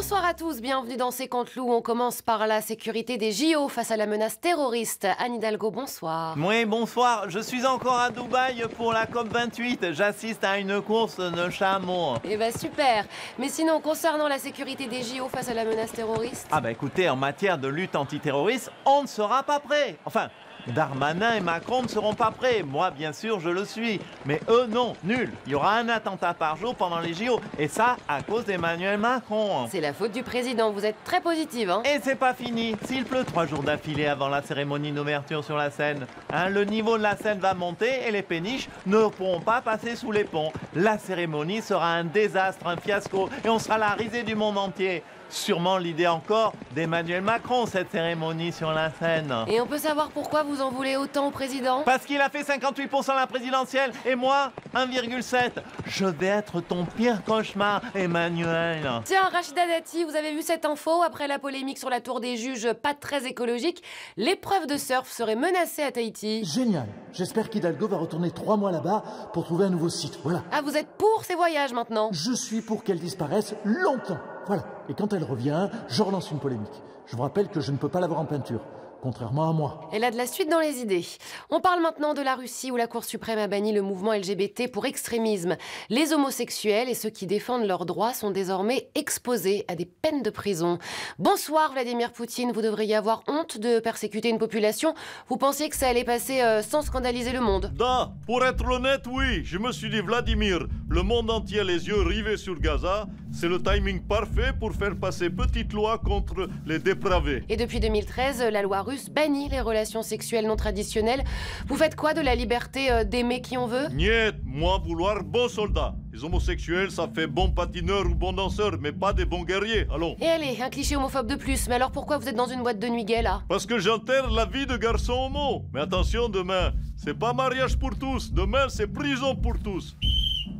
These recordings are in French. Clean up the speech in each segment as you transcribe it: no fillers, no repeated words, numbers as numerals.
Bonsoir à tous, bienvenue dans C'est contre loup. On commence par la sécurité des JO face à la menace terroriste. Anne Hidalgo, bonsoir. Oui, bonsoir. Je suis encore à Dubaï pour la COP28. J'assiste à une course de chameaux. Eh ben super. Mais sinon, concernant la sécurité des JO face à la menace terroriste... Ah bah écoutez, en matière de lutte antiterroriste, on ne sera pas prêt. Enfin, Darmanin et Macron ne seront pas prêts. Moi, bien sûr, je le suis. Mais eux, non, nul. Il y aura un attentat par jour pendant les JO. Et ça, à cause d'Emmanuel Macron. C'est la faute du président. Vous êtes très positive, hein? Et c'est pas fini. S'il pleut 3 jours d'affilée avant la cérémonie d'ouverture sur la Seine, le niveau de la Seine va monter et les péniches ne pourront pas passer sous les ponts. La cérémonie sera un désastre, un fiasco. Et on sera la risée du monde entier. Sûrement l'idée encore d'Emmanuel Macron, cette cérémonie sur la Seine. Et on peut savoir pourquoi vous en voulez autant au président? Parce qu'il a fait 58% la présidentielle et moi, 1,7. Je vais être ton pire cauchemar, Emmanuel. Tiens, Rachida Dati, vous avez vu cette info? Après la polémique sur la tour des juges, pas très écologique, l'épreuve de surf serait menacée à Tahiti. Génial. J'espère qu'Hidalgo va retourner 3 mois là-bas pour trouver un nouveau site. Voilà. Ah, vous êtes pour ces voyages maintenant? Je suis pour qu'elle disparaisse longtemps. Voilà. Et quand elle revient, je relance une polémique. Je vous rappelle que je ne peux pas l'avoir en peinture. Contrairement à moi. Elle a de la suite dans les idées. On parle maintenant de la Russie où la Cour suprême a banni le mouvement LGBT pour extrémisme. Les homosexuels et ceux qui défendent leurs droits sont désormais exposés à des peines de prison. Bonsoir Vladimir Poutine, vous devriez avoir honte de persécuter une population. Vous pensiez que ça allait passer sans scandaliser le monde? Da, pour être honnête, oui. Je me suis dit, Vladimir, le monde entier les yeux rivés sur Gaza, c'est le timing parfait pour faire passer petite loi contre les dépravés. Et depuis 2013, la loi russe bannit les relations sexuelles non traditionnelles. Vous faites quoi de la liberté d'aimer qui on veut? Niet, moi vouloir bon soldat. Les homosexuels, ça fait bon patineur ou bon danseur, mais pas des bons guerriers, allons. Et allez, un cliché homophobe de plus. Mais alors pourquoi vous êtes dans une boîte de nuit gay là? Parce que j'enterre la vie de garçon homo. Mais attention, demain, c'est pas mariage pour tous. Demain, c'est prison pour tous.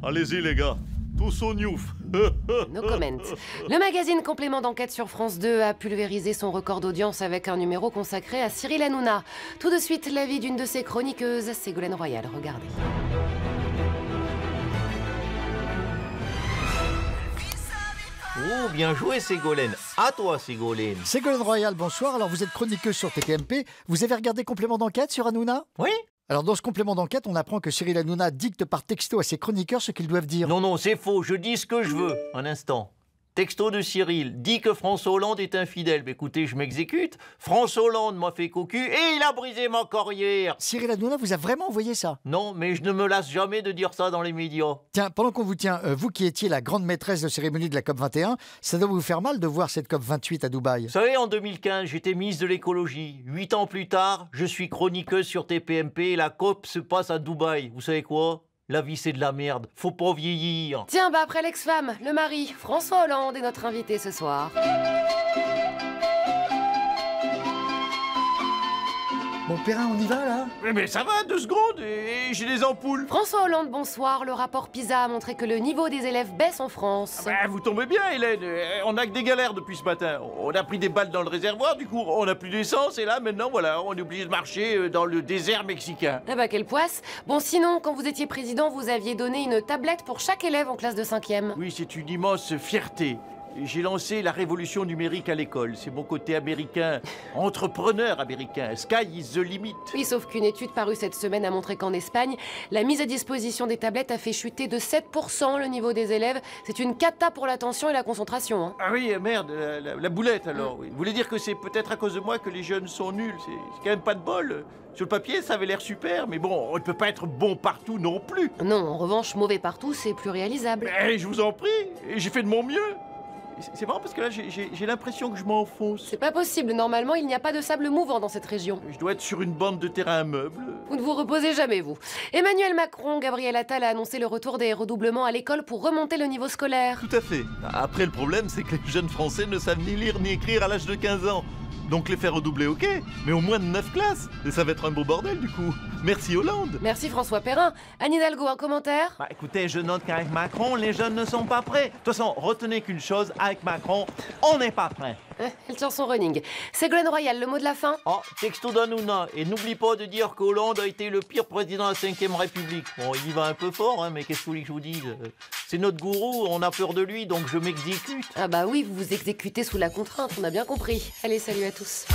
Allez-y les gars, tous au newf. No comment. Le magazine Complément d'enquête sur France 2 a pulvérisé son record d'audience avec un numéro consacré à Cyril Hanouna. Tout de suite, l'avis d'une de ses chroniqueuses, Ségolène Royal. Regardez. Oh, bien joué, Ségolène. À toi, Ségolène. Ségolène Royal, bonsoir. Alors, vous êtes chroniqueuse sur TPMP. Vous avez regardé Complément d'enquête sur Hanouna? Oui? Alors, dans ce complément d'enquête, on apprend que Cyril Hanouna dicte par texto à ses chroniqueurs ce qu'ils doivent dire. Non, non, c'est faux. Je dis ce que je veux. Un instant. Texto de Cyril, dit que François Hollande est infidèle. Mais écoutez, je m'exécute. François Hollande m'a fait cocu et il a brisé ma carrière. Cyril Hanouna vous a vraiment envoyé ça? Non, mais je ne me lasse jamais de dire ça dans les médias. Tiens, pendant qu'on vous tient, vous qui étiez la grande maîtresse de cérémonie de la COP21, ça doit vous faire mal de voir cette COP28 à Dubaï. Vous savez, en 2015, j'étais ministre de l'écologie. 8 ans plus tard, je suis chroniqueuse sur TPMP et la COP se passe à Dubaï. Vous savez quoi? La vie, c'est de la merde. Faut pas vieillir. Tiens, bah après l'ex-femme, le mari, François Hollande est notre invité ce soir. Bon, Perrin, on y va, là? Mais ça va, 2 secondes, et j'ai des ampoules. François Hollande, bonsoir. Le rapport PISA a montré que le niveau des élèves baisse en France. Ben, vous tombez bien, Hélène. On a que des galères depuis ce matin. On a pris des balles dans le réservoir, du coup, on n'a plus d'essence, et là, maintenant, voilà, on est obligé de marcher dans le désert mexicain. Ah bah quelle poisse. Bon sinon, quand vous étiez président, vous aviez donné une tablette pour chaque élève en classe de 5e. Oui, c'est une immense fierté. J'ai lancé la révolution numérique à l'école. C'est mon côté américain, entrepreneur américain. Sky is the limit. Oui, sauf qu'une étude parue cette semaine a montré qu'en Espagne, la mise à disposition des tablettes a fait chuter de 7% le niveau des élèves. C'est une cata pour l'attention et la concentration. Hein. Ah oui, merde, la boulette alors. Oui. Vous voulez dire que c'est peut-être à cause de moi que les jeunes sont nuls? C'est quand même pas de bol. Sur le papier, ça avait l'air super, mais bon, on ne peut pas être bon partout non plus. Non, en revanche, mauvais partout, c'est plus réalisable. Eh, je vous en prie, j'ai fait de mon mieux. C'est marrant parce que là, j'ai l'impression que je m'enfonce. C'est pas possible. Normalement, il n'y a pas de sable mouvant dans cette région. Je dois être sur une bande de terrain à meubles. Vous ne vous reposez jamais, vous. Emmanuel Macron, Gabriel Attal a annoncé le retour des redoublements à l'école pour remonter le niveau scolaire. Tout à fait. Après, le problème, c'est que les jeunes Français ne savent ni lire ni écrire à l'âge de 15 ans. Donc les faire redoubler, ok, mais au moins de 9 classes. Et ça va être un beau bordel, du coup. Merci Hollande. Merci François Perrin. Anne Hidalgo, un commentaire? Bah écoutez, je note qu'avec Macron, les jeunes ne sont pas prêts. De toute façon, retenez qu'une chose, avec Macron, on n'est pas prêts. Elle tient son running. Ségolène Royal, le mot de la fin? Oh, texto d'Hanouna. Et n'oublie pas de dire qu'Hollande a été le pire président de la 5e République. Bon, il y va un peu fort, hein, mais qu'est-ce que vous voulez que je vous dise? C'est notre gourou, on a peur de lui, donc je m'exécute. Ah bah oui, vous vous exécutez sous la contrainte, on a bien compris. Allez, salut à tous.